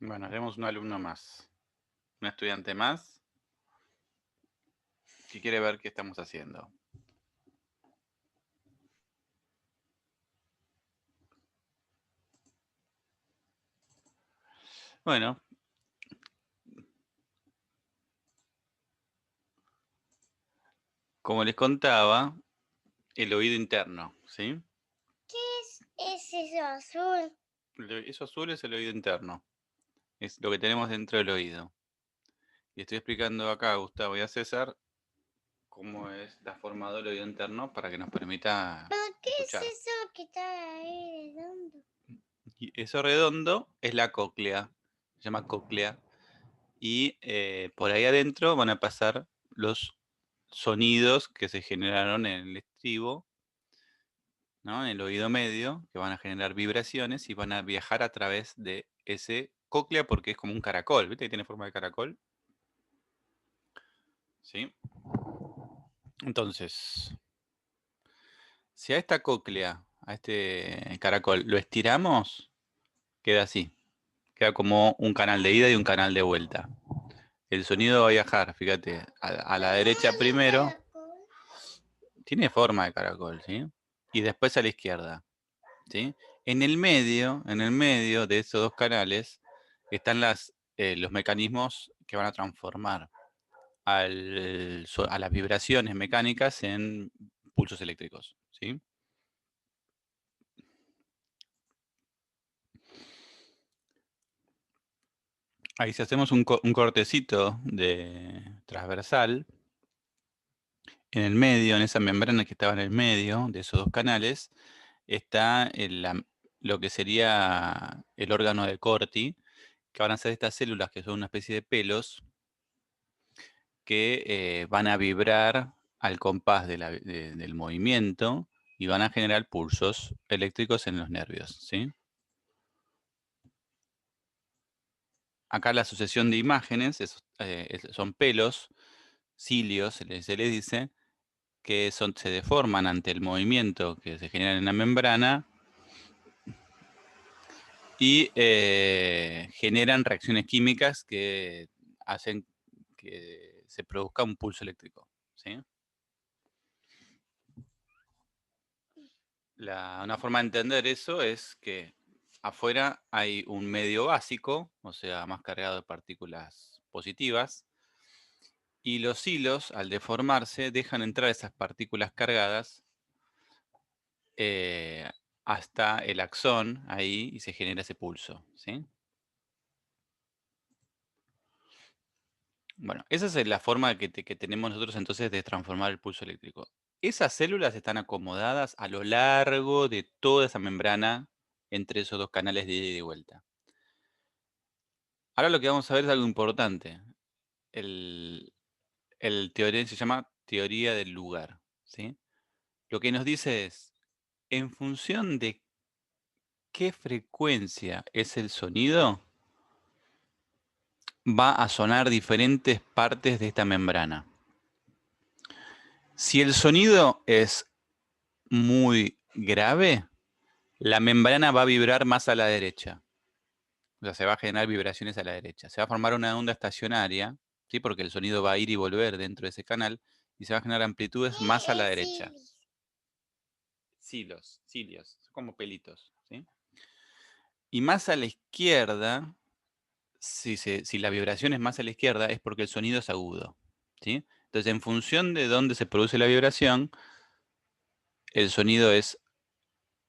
Bueno, haremos un alumno más. Un estudiante más que quiere ver qué estamos haciendo. Bueno. Como les contaba, el oído interno, ¿sí? ¿Qué es eso azul? Eso azul es el oído interno. Es lo que tenemos dentro del oído. Y estoy explicando acá a Gustavo y a César cómo es la forma del oído interno para que nos permita ¿Pero qué es escuchar. eso que está ahí redondo? Y eso redondo es la cóclea, se llama cóclea. Y por ahí adentro van a pasar los sonidos que se generaron en el estribo, ¿no? En el oído medio, que van a generar vibraciones y van a viajar a través de ese cóclea porque es como un caracol, ¿viste que tiene forma de caracol? ¿Sí? Entonces, si a esta cóclea, a este caracol, lo estiramos, queda así. Queda como un canal de ida y un canal de vuelta. El sonido va a viajar, fíjate, a la derecha primero. Tiene forma de caracol, ¿sí? Y después a la izquierda, ¿sí? En el medio de esos dos canales, están los mecanismos que van a transformar a las vibraciones mecánicas en pulsos eléctricos, ¿sí? Ahí si hacemos un cortecito de transversal, en el medio, en esa membrana que estaba en el medio de esos dos canales, está lo que sería el órgano de Corti, que van a ser estas células que son una especie de pelos que van a vibrar al compás del movimiento y van a generar pulsos eléctricos en los nervios, ¿sí? Acá la asociación de imágenes son pelos, cilios, se les dice, que se deforman ante el movimiento que se genera en la membrana y generan reacciones químicas que hacen que se produzca un pulso eléctrico, ¿sí? Una forma de entender eso es que afuera hay un medio básico, o sea, más cargado de partículas positivas, y los hilos, al deformarse, dejan entrar esas partículas cargadas hasta el axón ahí y se genera ese pulso, ¿sí? Bueno, esa es la forma que tenemos nosotros entonces de transformar el pulso eléctrico. Esas células están acomodadas a lo largo de toda esa membrana entre esos dos canales de ida y de vuelta. Ahora lo que vamos a ver es algo importante. El teorema se llama teoría del lugar, ¿sí? Lo que nos dice es, en función de qué frecuencia es el sonido, va a sonar diferentes partes de esta membrana. Si el sonido es muy grave, la membrana va a vibrar más a la derecha. O sea, se va a generar vibraciones a la derecha. Se va a formar una onda estacionaria, ¿sí? Porque el sonido va a ir y volver dentro de ese canal y se va a generar amplitudes más a la derecha. Cilios, son como pelitos, ¿sí? Y más a la izquierda, si la vibración es más a la izquierda, es porque el sonido es agudo, ¿sí? Entonces, en función de dónde se produce la vibración, el sonido es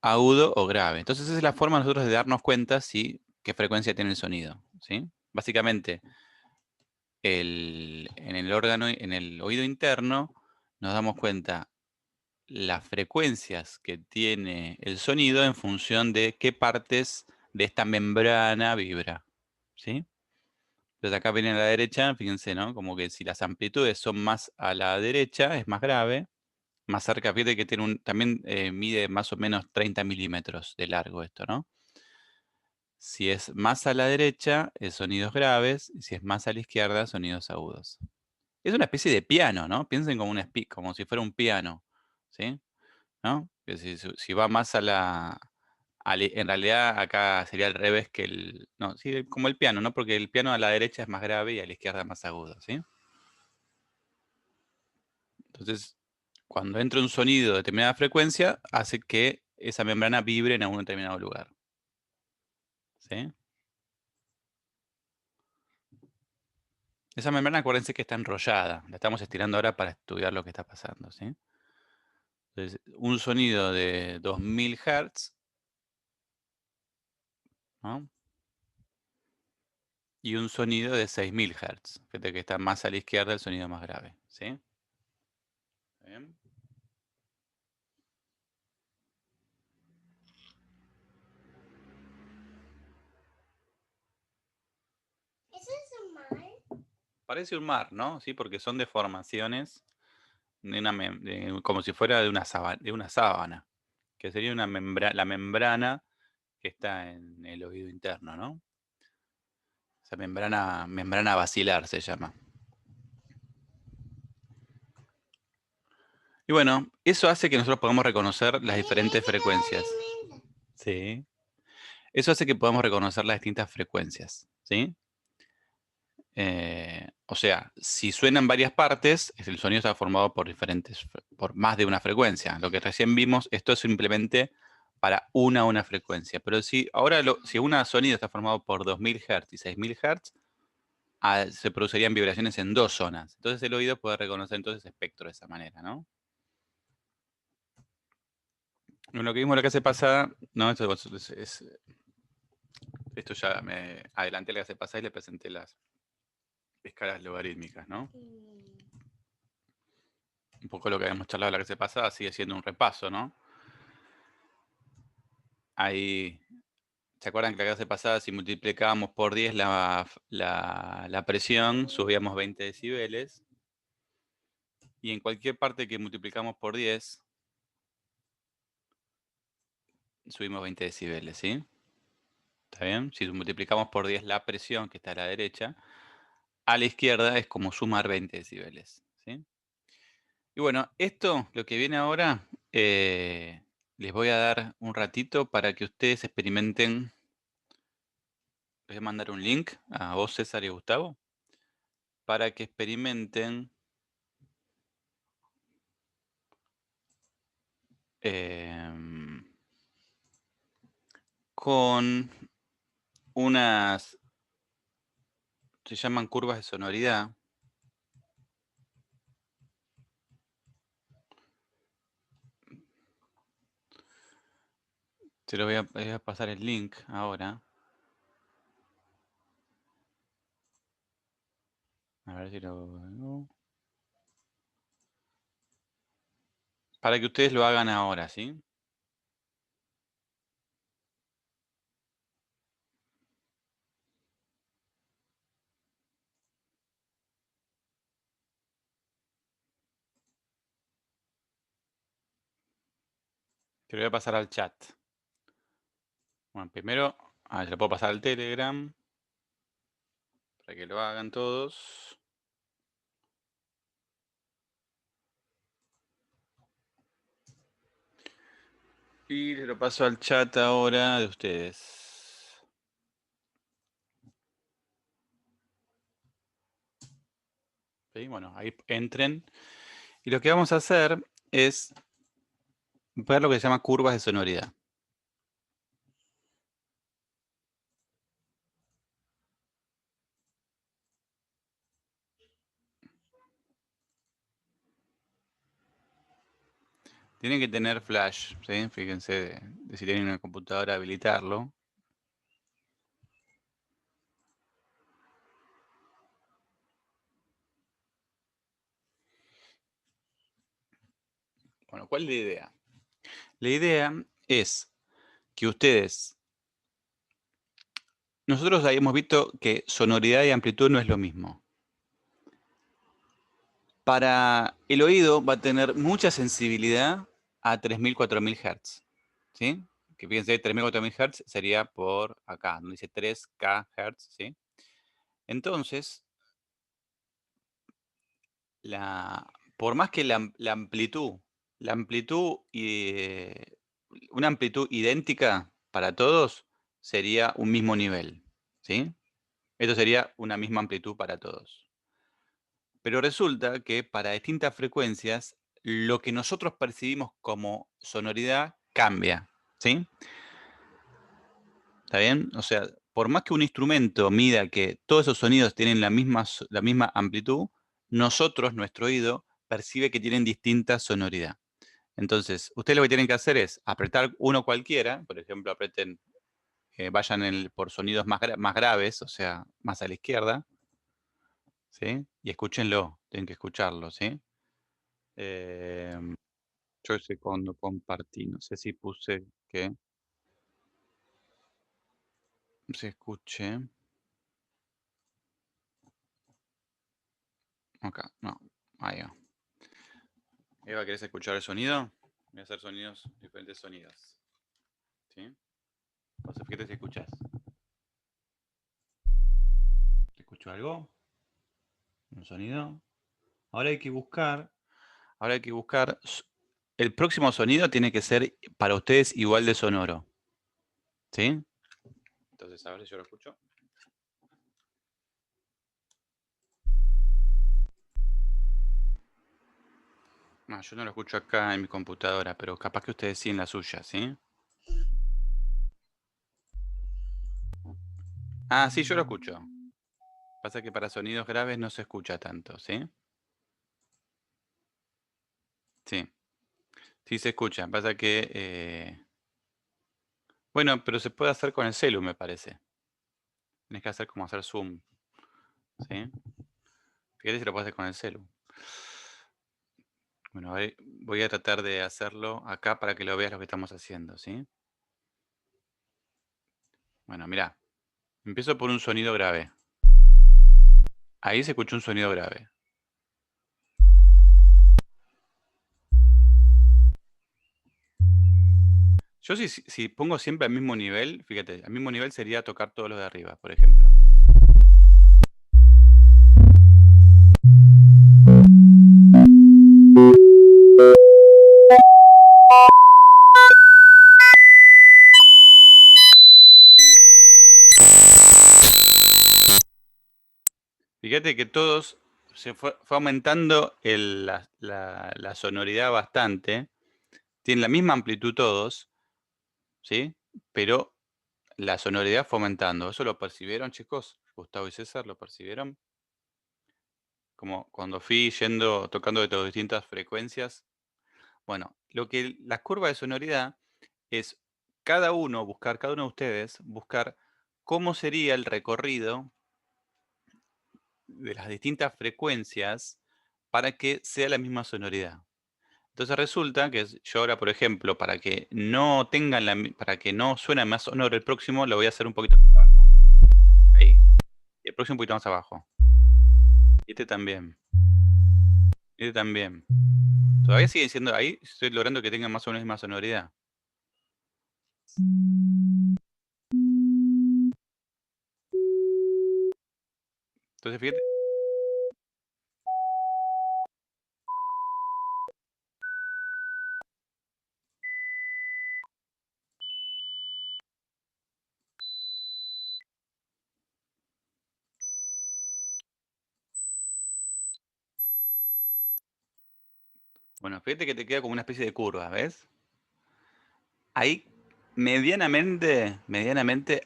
agudo o grave. Entonces, esa es la forma nosotros de darnos cuenta qué frecuencia tiene el sonido, ¿sí? Básicamente, en el órgano, en el oído interno, nos damos cuenta las frecuencias que tiene el sonido en función de qué partes de esta membrana vibra, ¿sí? Entonces acá viene a la derecha, fíjense, ¿no? Como que si las amplitudes son más a la derecha, es más grave. Más cerca, fíjate que también mide más o menos 30 milímetros de largo esto, ¿no? Si es más a la derecha, es sonidos graves, y si es más a la izquierda, sonidos agudos. Es una especie de piano, ¿no? Piensen como si fuera un piano, ¿sí? ¿No? Que si va más a En realidad acá sería al revés que el... No, sí, como el piano, ¿no? Porque el piano a la derecha es más grave y a la izquierda más agudo, ¿sí? Entonces, cuando entra un sonido de determinada frecuencia, hace que esa membrana vibre en algún determinado lugar. ¿Sí? Esa membrana, acuérdense que está enrollada. La estamos estirando ahora para estudiar lo que está pasando, ¿sí? Entonces, un sonido de 2000 Hz, ¿no? Y un sonido de 6000 Hz. Fíjate que está más a la izquierda el sonido más grave, ¿sí? Bien. ¿Eso es un mar? Parece un mar, ¿no? Sí, porque son deformaciones como si fuera de una sábana, que sería la membrana que está en el oído interno, ¿no? Esa membrana basilar se llama. Y bueno, eso hace que nosotros podamos reconocer las diferentes frecuencias. Sí. Eso hace que podamos reconocer las distintas frecuencias, ¿sí? O sea, si suenan varias partes, el sonido está formado por más de una frecuencia. Lo que recién vimos, esto es simplemente para una frecuencia. Pero si ahora si un sonido está formado por 2000 Hz y 6000 Hz, se producirían vibraciones en dos zonas. Entonces el oído puede reconocer entonces espectro de esa manera, ¿no? Lo que vimos la clase pasada, no, esto ya me adelanté la clase pasada y le presenté las escalas logarítmicas, ¿no? Un poco lo que habíamos charlado la clase pasada sigue siendo un repaso, ¿no? Ahí, ¿se acuerdan que la clase pasada si multiplicábamos por 10 la presión, subíamos 20 decibeles? Y en cualquier parte que multiplicamos por 10, subimos 20 decibeles, ¿sí? ¿Está bien? Si multiplicamos por 10 la presión, que está a la derecha, a la izquierda es como sumar 20 decibeles, ¿sí? Y bueno, esto, lo que viene ahora, les voy a dar un ratito para que ustedes experimenten. Les voy a mandar un link a vos, César y a Gustavo, para que experimenten con unas, se llaman curvas de sonoridad. Te lo voy a pasar el link ahora. A ver si lo... Para que ustedes lo hagan ahora, ¿sí? Te lo voy a pasar al chat. Bueno, primero, se lo puedo pasar al Telegram, para que lo hagan todos. Y le lo paso al chat ahora de ustedes. ¿Sí? Bueno, ahí entren. Y lo que vamos a hacer es ver lo que se llama curvas de sonoridad. Tienen que tener flash, ¿sí? Fíjense de si tienen una computadora, habilitarlo. Bueno, ¿cuál es la idea? La idea es que ustedes... Nosotros habíamos visto que sonoridad y amplitud no es lo mismo. Para el oído va a tener mucha sensibilidad a 3000, 4000 Hz. ¿Sí? Que fíjense, 3000, 4000 Hz sería por acá, donde dice 3K Hz, ¿sí? Entonces, por más que la amplitud y una amplitud idéntica para todos sería un mismo nivel, ¿sí? Esto sería una misma amplitud para todos. Pero resulta que para distintas frecuencias, lo que nosotros percibimos como sonoridad cambia, ¿sí? ¿Está bien? O sea, por más que un instrumento mida que todos esos sonidos tienen la misma amplitud, nosotros, nuestro oído, percibe que tienen distinta sonoridad. Entonces, ustedes lo que tienen que hacer es apretar uno cualquiera, por ejemplo, apreten, vayan por sonidos más graves, o sea, más a la izquierda, ¿sí? Y escúchenlo, tienen que escucharlo, ¿sí? Yo sé cuando compartí, no sé si puse que se escuche. Acá, no, ahí va. Eva, ¿querés escuchar el sonido? Voy a hacer sonidos, diferentes sonidos. ¿Sí? Entonces, fíjate si escuchas. ¿Te escucho algo? ¿Un sonido? Ahora hay que buscar. Ahora hay que buscar. El próximo sonido tiene que ser para ustedes igual de sonoro. ¿Sí? Entonces, a ver si yo lo escucho. No, yo no lo escucho acá en mi computadora, pero capaz que ustedes sí en la suya, ¿sí? Ah, sí, yo lo escucho. Pasa que para sonidos graves no se escucha tanto, ¿sí? Sí. Sí se escucha. Pasa que... bueno, pero se puede hacer con el celu, me parece. Tienes que hacer como hacer zoom, ¿sí? Fíjate si lo puedes hacer con el celu. Bueno, voy a tratar de hacerlo acá para que lo veas lo que estamos haciendo, ¿sí? Bueno, mira. Empiezo por un sonido grave. Ahí se escuchó un sonido grave. Yo si pongo siempre al mismo nivel, fíjate, al mismo nivel sería tocar todos los de arriba, por ejemplo. Fíjate que todos se fue aumentando la sonoridad bastante. Tienen la misma amplitud todos, ¿sí? Pero la sonoridad fue aumentando. ¿Eso lo percibieron, chicos? Gustavo y César, ¿lo percibieron? Como cuando fui tocando de todas distintas frecuencias. Bueno, la curva de sonoridad es cada uno de ustedes, buscar cómo sería el recorrido de las distintas frecuencias para que sea la misma sonoridad. Entonces resulta que yo ahora, por ejemplo, para que no para que no suene más sonoro el próximo, lo voy a hacer un poquito más abajo. Ahí. Y el próximo un poquito más abajo. Y este también. Y este también. Todavía sigue siendo ahí, estoy logrando que tengan más o menos la misma sonoridad. Entonces fíjate. Bueno, fíjate que te queda como una especie de curva, ¿ves? Ahí medianamente,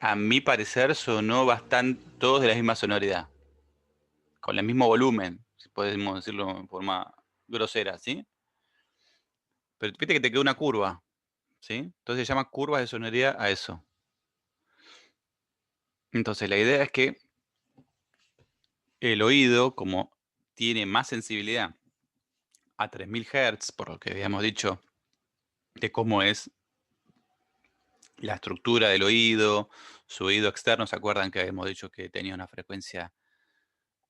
a mi parecer, sonó bastante todos de la misma sonoridad. Con el mismo volumen, si podemos decirlo en forma grosera, ¿sí? Pero fíjate que te quedó una curva, ¿sí? Entonces se llama curvas de sonoridad a eso. Entonces la idea es que el oído, como tiene más sensibilidad a 3000 Hz, por lo que habíamos dicho, de cómo es la estructura del oído, su oído externo, ¿se acuerdan que habíamos dicho que tenía una frecuencia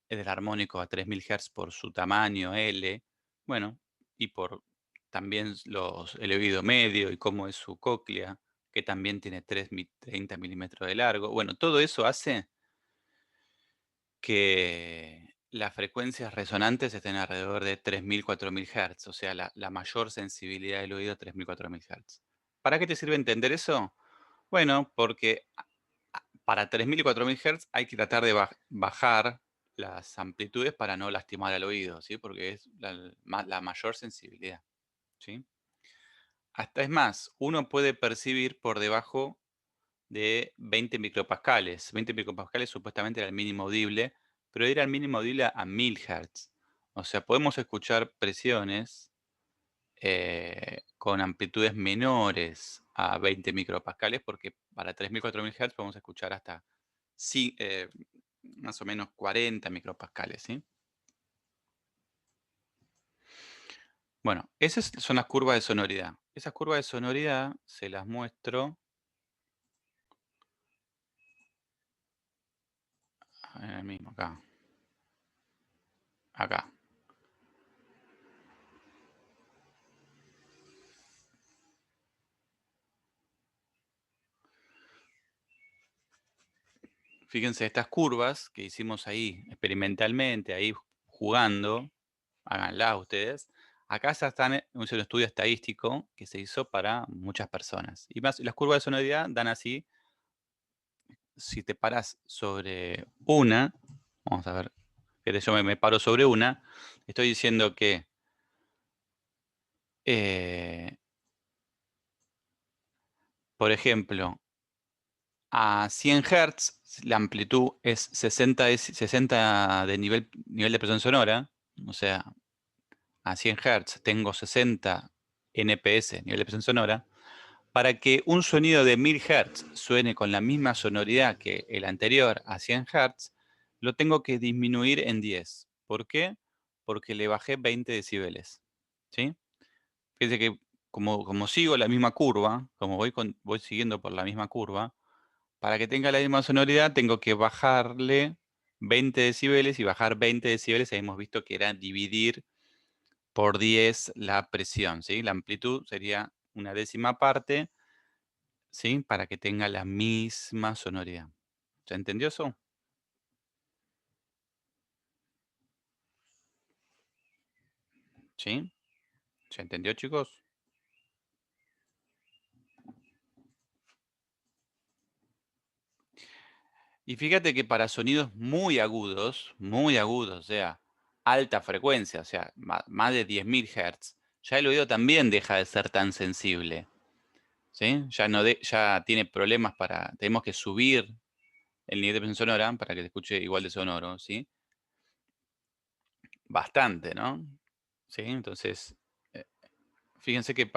del armónico a 3000 Hz por su tamaño L? Bueno, y por también el oído medio y cómo es su cóclea, que también tiene 30 milímetros de largo. Bueno, todo eso hace que las frecuencias resonantes estén alrededor de 3000, 4000 Hz, o sea, la mayor sensibilidad del oído, 3000, 4000 Hz. ¿Para qué te sirve entender eso? Bueno, porque para 3000 y 4000 Hz hay que tratar de bajar las amplitudes para no lastimar al oído, ¿sí? Porque es la mayor sensibilidad, ¿sí? Hasta es más, uno puede percibir por debajo de 20 micropascales. 20 micropascales supuestamente era el mínimo audible, pero era el mínimo audible a 1000 Hz. O sea, podemos escuchar presiones con amplitudes menores a 20 micropascales, porque para 3000, 4000 Hz podemos escuchar hasta más o menos 40 micropascales, ¿sí? Bueno, esas son las curvas de sonoridad. Esas curvas de sonoridad se las muestro en el mismo, acá. Acá. Fíjense, estas curvas que hicimos ahí experimentalmente, ahí jugando, háganlas ustedes. Acá ya están, es un estudio estadístico que se hizo para muchas personas. Y más, las curvas de sonoridad dan así, si te paras sobre una, vamos a ver, yo me paro sobre una, estoy diciendo que por ejemplo, a 100 Hz la amplitud es 60 de nivel de presión sonora, o sea, a 100 Hz tengo 60 NPS, nivel de presión sonora. Para que un sonido de 1000 Hz suene con la misma sonoridad que el anterior a 100 Hz, lo tengo que disminuir en 10. ¿Por qué? Porque le bajé 20 decibeles. ¿Sí? Fíjense que como sigo la misma curva, como voy siguiendo por la misma curva, para que tenga la misma sonoridad tengo que bajarle 20 decibeles y bajar 20 decibeles, hemos visto que era dividir por 10 la presión, ¿sí? La amplitud sería una décima parte, ¿sí? Para que tenga la misma sonoridad. ¿Se entendió eso? ¿Sí? ¿Se entendió, chicos? Y fíjate que para sonidos muy agudos, o sea, alta frecuencia, o sea, más de 10.000 Hz, ya el oído también deja de ser tan sensible, ¿sí? Ya tiene problemas tenemos que subir el nivel de presión sonora para que se escuche igual de sonoro, ¿sí? Bastante, ¿no? ¿Sí? Entonces, eh, fíjense que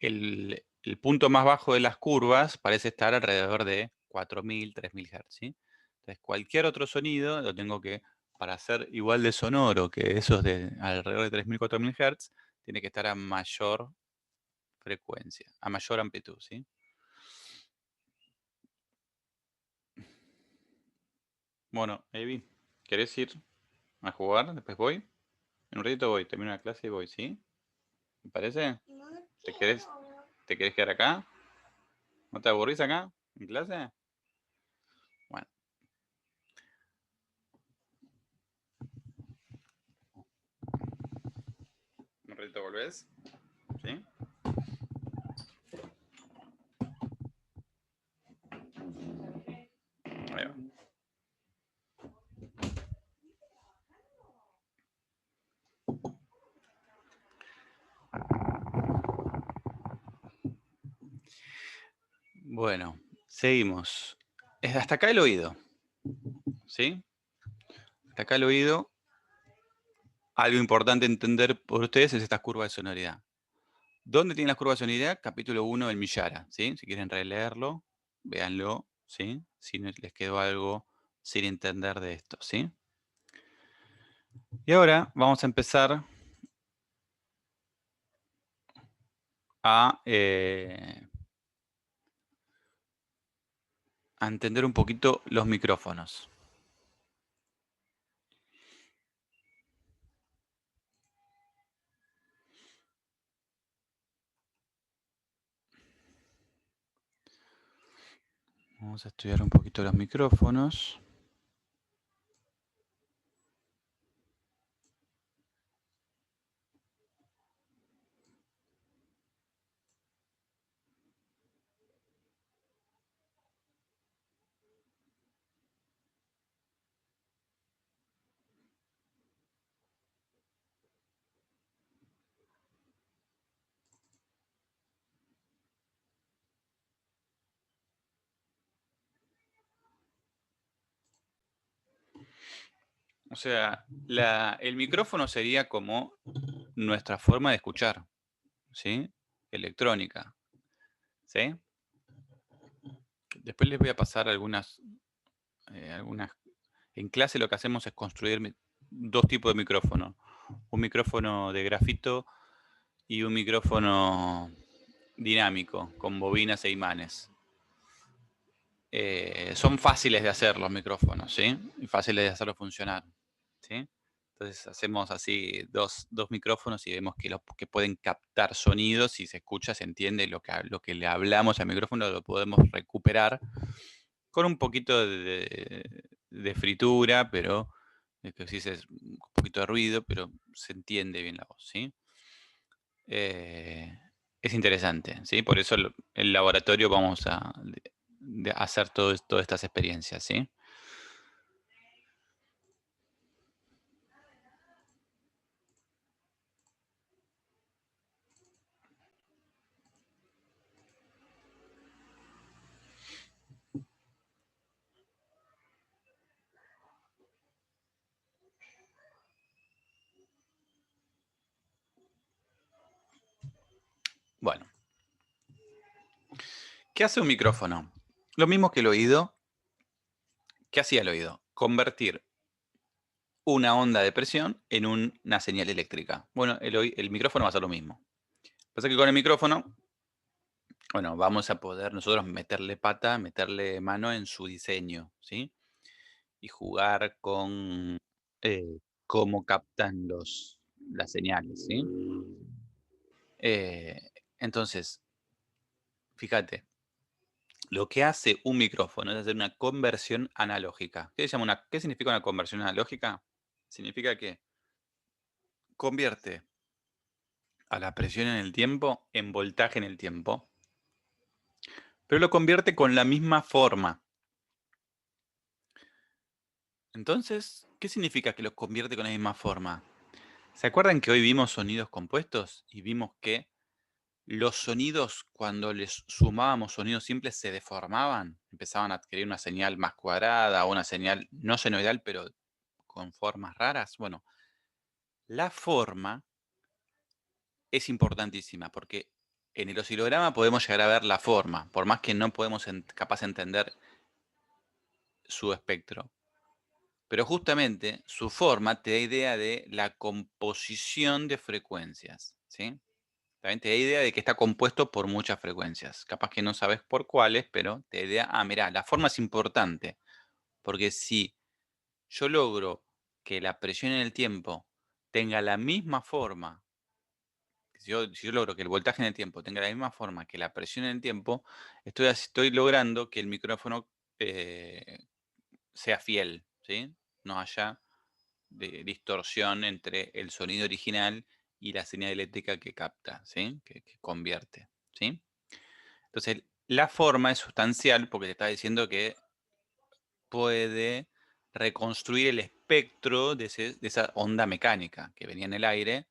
el punto más bajo de las curvas parece estar alrededor de 4000, 3000 Hz, ¿sí? Entonces, cualquier otro sonido lo tengo que, para ser igual de sonoro que esos de alrededor de 3000, 4000 Hz, tiene que estar a mayor frecuencia, a mayor amplitud, ¿sí? Bueno, Evi, ¿querés ir a jugar? Después voy. En un ratito voy, termino la clase y voy, ¿sí? ¿Me parece? No ¿Te querés, quiero. te querés quedar acá? ¿No te aburrís acá en clase? Bueno, un ratito volvés, ¿sí? Ahí va. Bueno, seguimos. Hasta acá el oído, ¿sí? Hasta acá el oído. Algo importante entender por ustedes es esta curva de sonoridad. ¿Dónde tienen las curvas de sonoridad? Capítulo 1 del Millara, ¿sí? Si quieren releerlo, véanlo, ¿sí? Si no les quedó algo sin entender de esto, ¿sí? Y ahora vamos a empezar a entender un poquito los micrófonos. Vamos a estudiar un poquito los micrófonos. O sea, el micrófono sería como nuestra forma de escuchar, ¿sí? Electrónica, ¿sí? Después les voy a pasar algunas. En clase lo que hacemos es construir dos tipos de micrófono. Un micrófono de grafito y un micrófono dinámico, con bobinas e imanes. Son fáciles de hacer los micrófonos, ¿sí? Y fáciles de hacerlos funcionar, ¿sí? Entonces hacemos así dos micrófonos y vemos que pueden captar sonidos. Si se escucha, se entiende lo que le hablamos al micrófono, lo podemos recuperar con un poquito de fritura, pero que sí es un poquito de ruido, pero se entiende bien la voz, ¿sí? Es interesante, ¿sí? Por eso el laboratorio vamos a hacer todas estas experiencias, ¿sí? Bueno, ¿qué hace un micrófono? Lo mismo que el oído. ¿Qué hacía el oído? Convertir una onda de presión en una señal eléctrica. Bueno, el micrófono va a hacer lo mismo. Pasa que con el micrófono, bueno, vamos a poder nosotros meterle pata, meterle mano en su diseño, ¿sí? Y jugar con cómo captan las señales, ¿sí? Eh, entonces, fíjate, lo que hace un micrófono es hacer una conversión analógica. ¿Qué significa una conversión analógica? Significa que convierte a la presión en el tiempo en voltaje en el tiempo, pero lo convierte con la misma forma. Entonces, ¿qué significa que lo convierte con la misma forma? ¿Se acuerdan que hoy vimos sonidos compuestos y vimos que los sonidos, cuando les sumábamos sonidos simples, se deformaban? Empezaban a adquirir una señal más cuadrada o una señal no senoidal, pero con formas raras. Bueno, la forma es importantísima porque en el oscilograma podemos llegar a ver la forma, por más que no podemos capaz entender su espectro. Pero justamente su forma te da idea de la composición de frecuencias, ¿sí? También te da idea de que está compuesto por muchas frecuencias. Capaz que no sabes por cuáles, pero te da idea, mirá, la forma es importante, porque si yo logro que la presión en el tiempo tenga la misma forma, si yo logro que el voltaje en el tiempo tenga la misma forma que la presión en el tiempo, estoy logrando que el micrófono sea fiel, ¿sí? No haya de distorsión entre el sonido original y la señal eléctrica que capta, ¿sí? Que convierte, ¿sí? Entonces, la forma es sustancial porque te está diciendo que puede reconstruir el espectro de esa onda mecánica que venía en el aire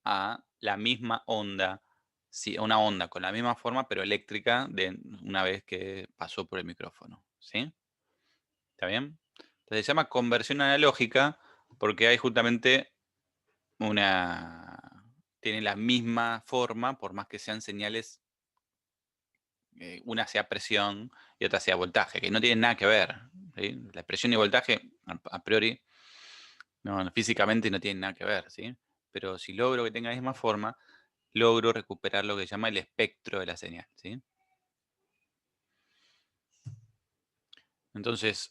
a la misma onda, sí, una onda con la misma forma, pero eléctrica, una vez que pasó por el micrófono, ¿sí? ¿Está bien? Entonces se llama conversión analógica porque hay justamente tiene la misma forma, por más que sean señales, una sea presión y otra sea voltaje, que no tienen nada que ver, ¿sí? La presión y voltaje, a priori, físicamente no tienen nada que ver, ¿sí? Pero si logro que tenga la misma forma, logro recuperar lo que se llama el espectro de la señal, ¿sí? Entonces,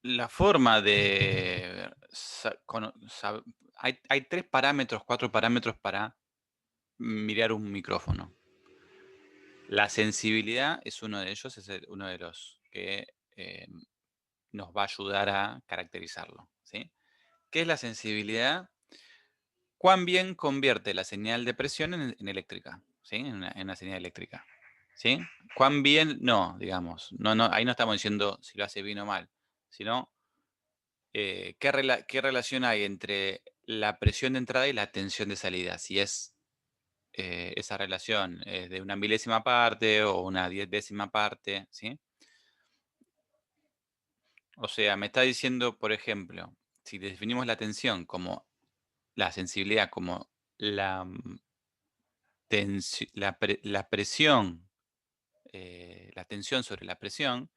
la forma de... hay 3 parámetros, 4 parámetros para mirar un micrófono. La sensibilidad es uno de ellos, es uno de los que nos va a ayudar a caracterizarlo, ¿sí? ¿Qué es la sensibilidad? ¿Cuán bien convierte la señal de presión en eléctrica? ¿Sí? En una señal eléctrica. ¿Sí? ¿Cuán bien? No, digamos. Ahí no estamos diciendo si lo hace bien o mal, sino qué relación hay entre la presión de entrada y la tensión de salida. Si es esa relación es de una milésima parte o una 10ª parte, ¿sí? O sea, me está diciendo, por ejemplo, si definimos la tensión como la sensibilidad como la, la presión, la tensión sobre la presión,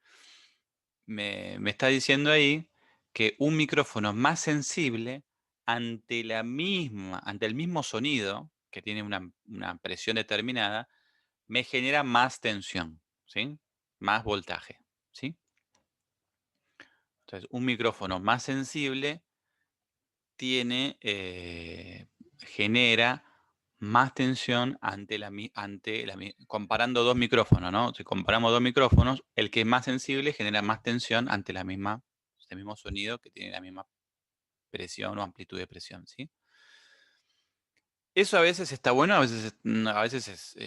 me está diciendo ahí que un micrófono más sensible ante ante el mismo sonido, que tiene una presión determinada, me genera más tensión, ¿sí? Más voltaje, ¿sí? Entonces, un micrófono más sensible tiene, genera más tensión comparando dos micrófonos, ¿no? Si comparamos dos micrófonos, el que es más sensible genera más tensión ante el mismo sonido que tiene la misma presión o amplitud de presión, ¿sí? Eso a veces está bueno, a veces es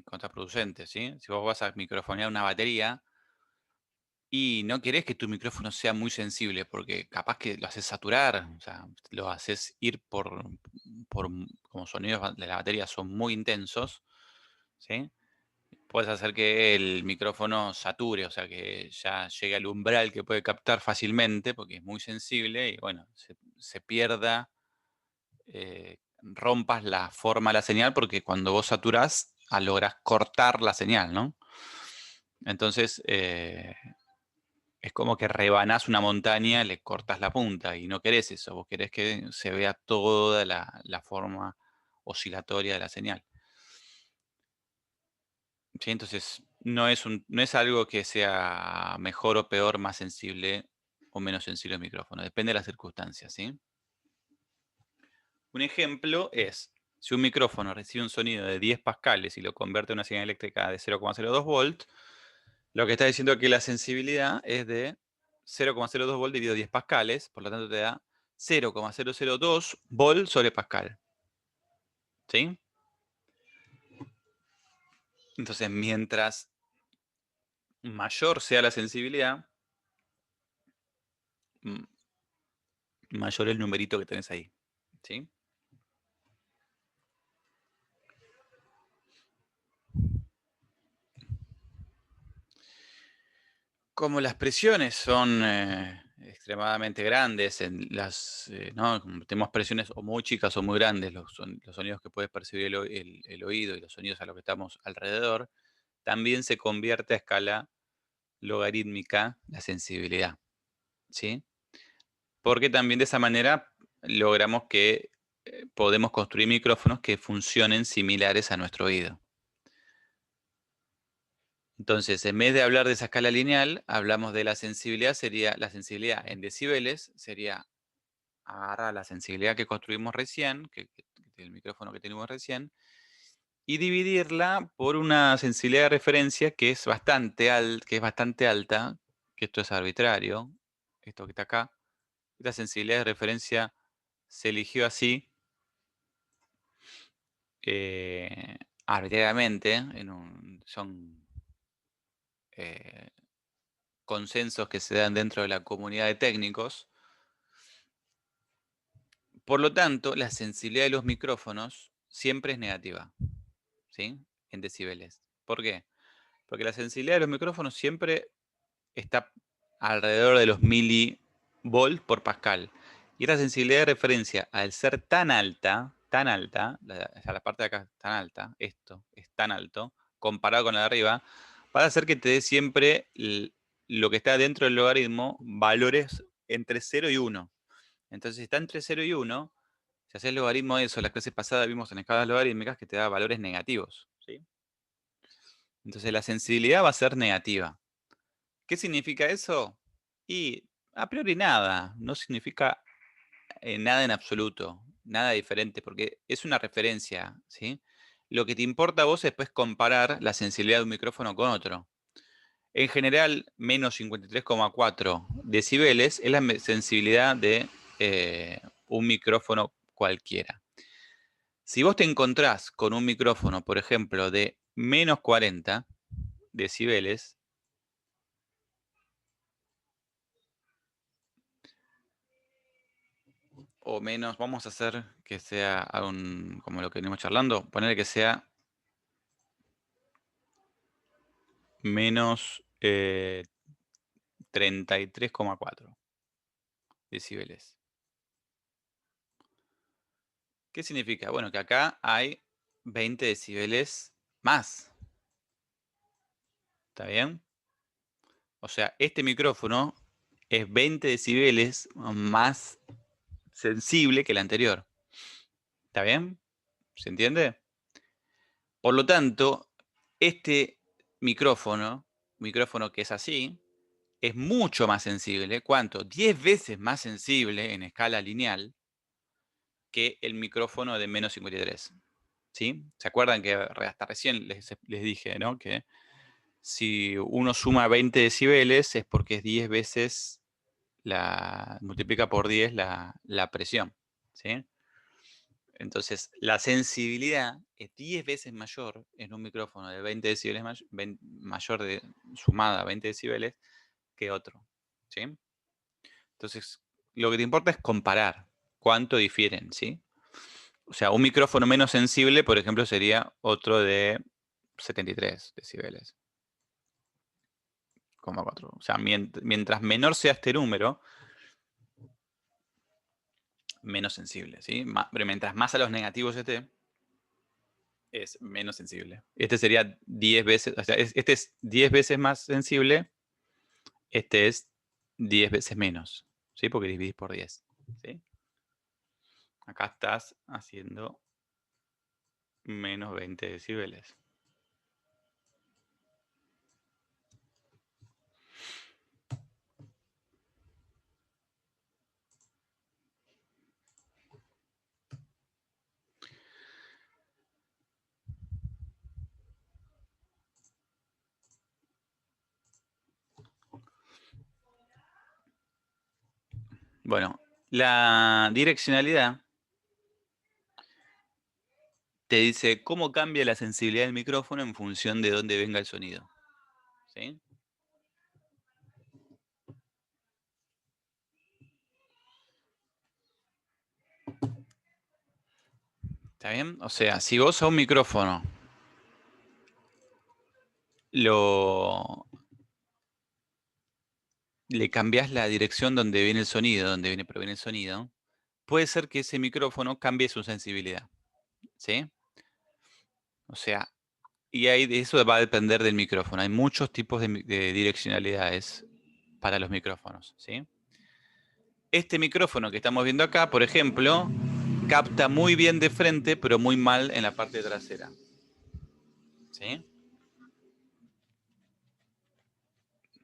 contraproducente, ¿sí? Si vos vas a microfonear una batería y no querés que tu micrófono sea muy sensible, porque capaz que lo haces saturar, o sea, lo haces ir como sonidos de la batería son muy intensos, ¿sí? Puedes hacer que el micrófono sature, o sea, que ya llegue al umbral que puede captar fácilmente, porque es muy sensible y bueno, se pierda, rompas la forma de la señal, porque cuando vos saturás, lográs cortar la señal, ¿no? Entonces, es como que rebanás una montaña, le cortas la punta y no querés eso, vos querés que se vea toda la forma oscilatoria de la señal. ¿Sí? Entonces, no es algo que sea mejor o peor, más sensible o menos sensible el micrófono, depende de las circunstancias, ¿sí? Un ejemplo es, si un micrófono recibe un sonido de 10 pascales y lo convierte en una señal eléctrica de 0,02 volt, lo que está diciendo es que la sensibilidad es de 0,02 volt dividido 10 pascales, por lo tanto te da 0,002 volt sobre pascal. ¿Sí? Entonces, mientras mayor sea la sensibilidad, mayor el numerito que tenés ahí. ¿Sí? Como las presiones son extremadamente grandes, ¿no? Como tenemos presiones o muy chicas o muy grandes, los sonidos que puedes percibir el oído y los sonidos a los que estamos alrededor, también se convierte a escala logarítmica la sensibilidad, ¿sí? Porque también de esa manera logramos que podemos construir micrófonos que funcionen similares a nuestro oído. Entonces, en vez de hablar de esa escala lineal, hablamos de la sensibilidad en decibeles, sería agarrar la sensibilidad que construimos recién, el micrófono que tenemos recién, y dividirla por una sensibilidad de referencia que es bastante alta, que esto es arbitrario, esto que está acá. Esta sensibilidad de referencia se eligió así, arbitrariamente, son eh, consensos que se dan dentro de la comunidad de técnicos. Por lo tanto, la sensibilidad de los micrófonos siempre es negativa, ¿sí? En decibeles. ¿Por qué? Porque la sensibilidad de los micrófonos siempre está alrededor de los milivolts por pascal. Y esta sensibilidad de referencia, al ser tan alta, la parte de acá es tan alta, esto es tan alto, comparado con la de arriba, va a hacer que te dé siempre lo que está dentro del logaritmo, valores entre 0 y 1. Entonces, si está entre 0 y 1, si haces el logaritmo de eso, la clase pasada vimos en escalas logarítmicas que te da valores negativos, ¿sí? Entonces, la sensibilidad va a ser negativa. ¿Qué significa eso? Y a priori nada, no significa nada en absoluto, nada diferente, porque es una referencia, ¿sí? Lo que te importa a vos es después comparar la sensibilidad de un micrófono con otro. En general, menos 53,4 decibeles es la sensibilidad de un micrófono cualquiera. Si vos te encontrás con un micrófono, por ejemplo, de menos 40 decibeles, o menos, vamos a hacer que sea como lo que venimos charlando, poner que sea menos 33,4 decibeles. ¿Qué significa? Bueno, que acá hay 20 decibeles más. ¿Está bien? O sea, este micrófono es 20 decibeles más sensible que el anterior. ¿Está bien? ¿Se entiende? Por lo tanto, este micrófono que es así, es mucho más sensible. ¿Cuánto? 10 veces más sensible en escala lineal que el micrófono de menos 53. ¿Sí? ¿Se acuerdan que hasta recién les dije, ¿no? Que si uno suma 20 decibeles es porque es 10 veces multiplica por 10 la presión. ¿Sí? Entonces, la sensibilidad es 10 veces mayor en un micrófono de 20 decibeles mayor de sumada a 20 decibeles que otro. ¿Sí? Entonces, lo que te importa es comparar cuánto difieren, ¿sí? O sea, un micrófono menos sensible, por ejemplo, sería otro de 73 decibeles. 4. O sea, mientras menor sea este número, menos sensible, ¿sí? Pero mientras más a los negativos esté, es menos sensible. Este sería 10 veces, o sea, este es 10 veces más sensible, este es 10 veces menos, ¿sí? Porque dividís por 10, ¿sí? Acá estás haciendo menos 20 decibeles. Bueno, la direccionalidad te dice cómo cambia la sensibilidad del micrófono en función de dónde venga el sonido. ¿Sí? ¿Está bien? O sea, si vos a un micrófono le cambiás la dirección donde viene el sonido, proviene el sonido, puede ser que ese micrófono cambie su sensibilidad. ¿Sí? O sea, y ahí de eso va a depender del micrófono. Hay muchos tipos de direccionalidades para los micrófonos. ¿Sí? Este micrófono que estamos viendo acá, por ejemplo, capta muy bien de frente, pero muy mal en la parte trasera. ¿Sí?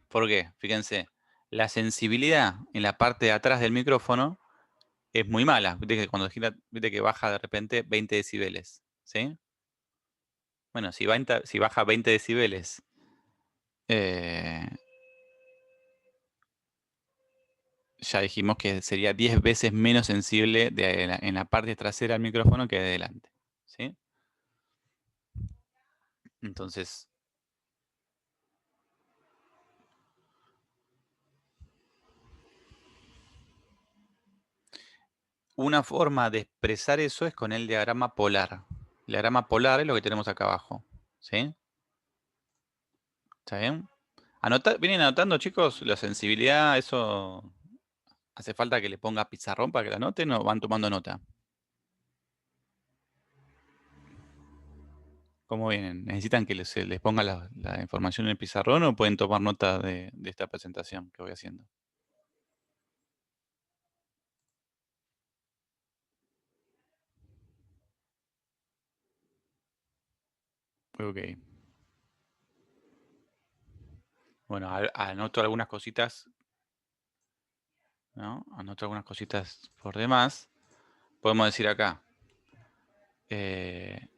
¿Por qué? Fíjense, la sensibilidad en la parte de atrás del micrófono es muy mala. Viste que cuando gira, viste que baja de repente 20 decibeles. ¿Sí? Bueno, si baja 20 decibeles, eh, ya dijimos que sería 10 veces menos sensible en la parte trasera del micrófono que de delante. ¿Sí? Entonces, una forma de expresar eso es con el diagrama polar. El diagrama polar es lo que tenemos acá abajo. ¿Sí? ¿Está bien? ¿Vienen anotando, chicos? La sensibilidad, eso hace falta que le ponga pizarrón para que la anoten o van tomando nota. ¿Cómo vienen? ¿Necesitan que se les ponga la información en el pizarrón o pueden tomar nota de esta presentación que voy haciendo? Ok. Bueno, anoto algunas cositas, ¿no? Anoto algunas cositas por demás. Podemos decir acá. eh,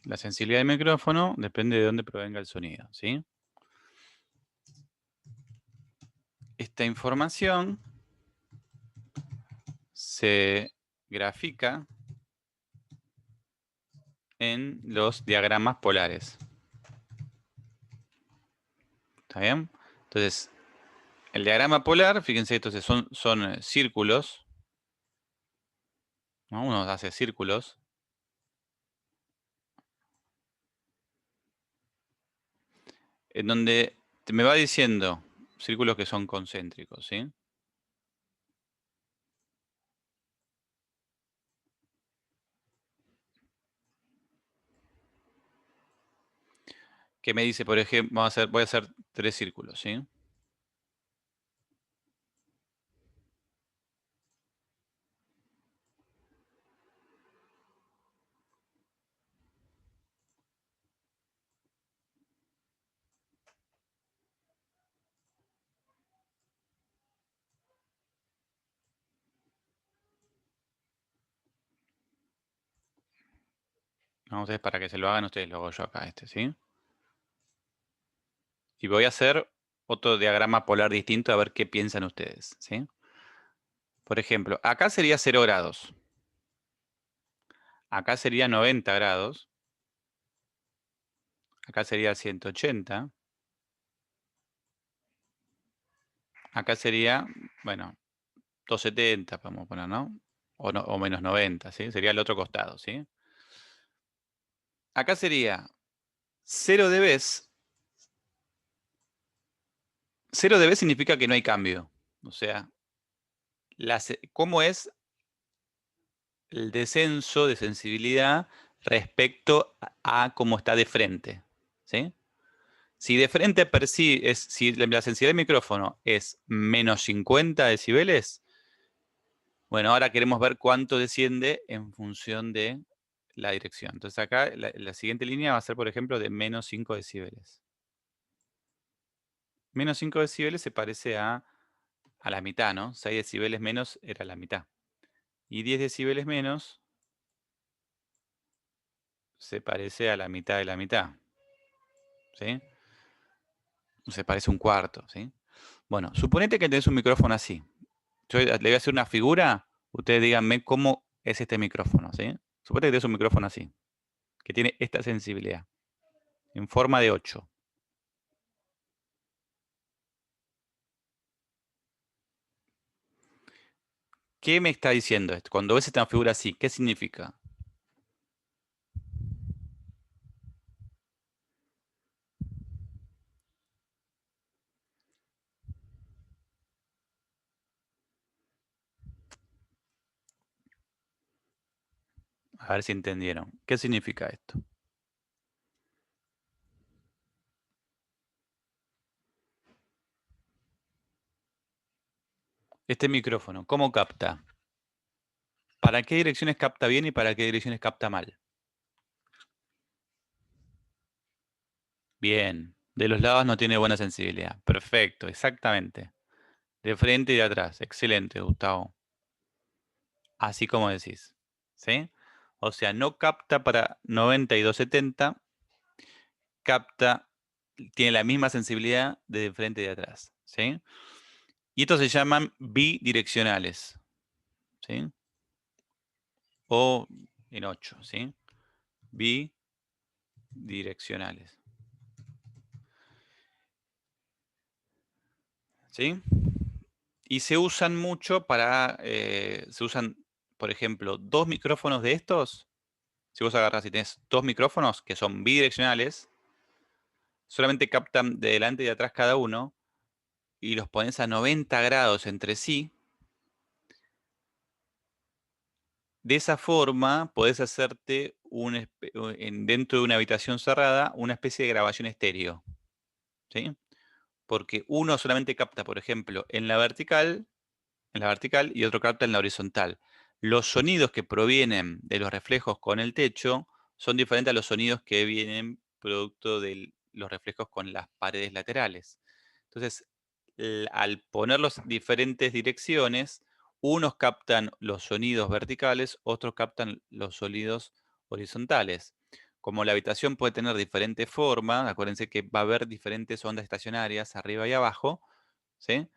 la sensibilidad del micrófono depende de dónde provenga el sonido, ¿sí? Esta información se grafica en los diagramas polares. ¿Está bien? Entonces, el diagrama polar, fíjense, entonces son círculos, ¿no? Uno hace círculos. En donde me va diciendo círculos que son concéntricos, ¿sí? Que me dice, por ejemplo, voy a hacer 3 círculos, ¿sí? Vamos a ver para que se lo hagan ustedes, lo hago yo acá, ¿sí? Y voy a hacer otro diagrama polar distinto a ver qué piensan ustedes, ¿sí? Por ejemplo, acá sería 0 grados. Acá sería 90 grados. Acá sería 180. Acá sería, bueno, 270, podemos poner, ¿no? O menos 90, ¿sí? Sería el otro costado, ¿sí? Acá sería 0 dB. 0 dB significa que no hay cambio. O sea, ¿cómo es el descenso de sensibilidad respecto a cómo está de frente? ¿Sí? Si de frente si la sensibilidad del micrófono es menos 50 decibeles, bueno, ahora queremos ver cuánto desciende en función de la dirección. Entonces acá la siguiente línea va a ser, por ejemplo, de menos 5 decibeles. Menos 5 decibeles se parece a la mitad, ¿no? 6 decibeles menos era la mitad. Y 10 decibeles menos se parece a la mitad de la mitad. ¿Sí? Se parece un cuarto, ¿sí? Bueno, suponete que tenés un micrófono así. Yo le voy a hacer una figura, ustedes díganme cómo es este micrófono, ¿sí? Suponete que tenés un micrófono así, que tiene esta sensibilidad, en forma de 8. ¿Qué me está diciendo esto? Cuando ves esta figura así, ¿qué significa? A ver si entendieron. ¿Qué significa esto? Este micrófono, ¿cómo capta? ¿Para qué direcciones capta bien y para qué direcciones capta mal? Bien. De los lados no tiene buena sensibilidad. Perfecto, exactamente. De frente y de atrás. Excelente, Gustavo. Así como decís. ¿Sí? O sea, no capta para 90 y 270, tiene la misma sensibilidad de frente y de atrás. ¿Sí? Y estos se llaman bidireccionales. ¿Sí? O en 8, ¿sí? Bidireccionales. ¿Sí? Y se usan mucho se usan, por ejemplo, 2 micrófonos de estos. Si vos agarrás y tenés 2 micrófonos que son bidireccionales, solamente captan de delante y de atrás cada uno, y los pones a 90 grados entre sí. De esa forma podés hacerte dentro de una habitación cerrada una especie de grabación estéreo. ¿Sí? Porque uno solamente capta, por ejemplo, en la vertical y otro capta en la horizontal. Los sonidos que provienen de los reflejos con el techo son diferentes a los sonidos que vienen producto de los reflejos con las paredes laterales. Entonces, al ponerlos diferentes direcciones, unos captan los sonidos verticales, otros captan los sonidos horizontales. Como la habitación puede tener diferente forma, acuérdense que va a haber diferentes ondas estacionarias arriba y abajo, ¿sí?